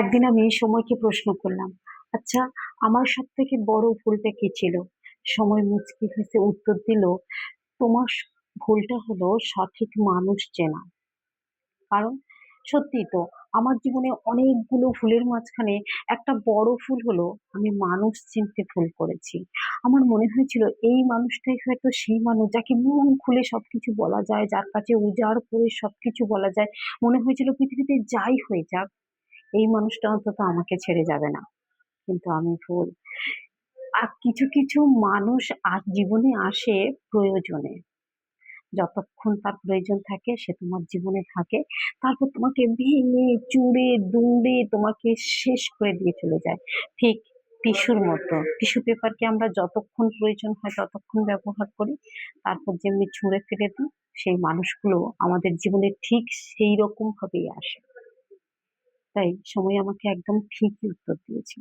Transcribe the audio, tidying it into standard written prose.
একদিন আমি সময়কে প্রশ্ন করলাম, আচ্ছা, আমার সবথেকে বড় ভুলটা কি ছিল? সময় মুচকি হেসে উত্তর দিল, তোমার ভুলটা হলো সঠিক মানুষ চেনা। কারণ সত্যিই তো আমার জীবনে অনেকগুলো ভুলের মাঝখানে একটা বড় ভুল হলো আমি মানুষ চিনতে ভুল করেছি। আমার মনে হয়েছিল এই মানুষটাই হয়তো সেই মানুষ যাকে মন খুলে সবকিছু বলা যায়, যার কাছে উজাড় করে সবকিছু বলা যায়। মনে হয়েছিল পৃথিবীতে যাই হয়ে যাক, এই মানুষটা অন্তত আমাকে ছেড়ে যাবে না। কিন্তু আমি ভুল। আর কিছু কিছু মানুষ আর জীবনে আসে প্রয়োজনে। যতক্ষণ তার প্রয়োজন থাকে সে তোমার জীবনে থাকে, তারপর তোমাকে ভেঙে চুড়ে দুমড়ে তোমাকে শেষ করে দিয়ে চলে যায়। ঠিক টিস্যুর মতো, টিস্যু পেপারকে আমরা যতক্ষণ প্রয়োজন হয় ততক্ষণ ব্যবহার করি, তারপর যেমনি ছুঁড়ে ফেলে দিই, সেই মানুষগুলো আমাদের জীবনে ঠিক সেই রকম ভাবেই আসে। তাই সময় আমাকে একদম ঠিকই উত্তর দিয়েছে।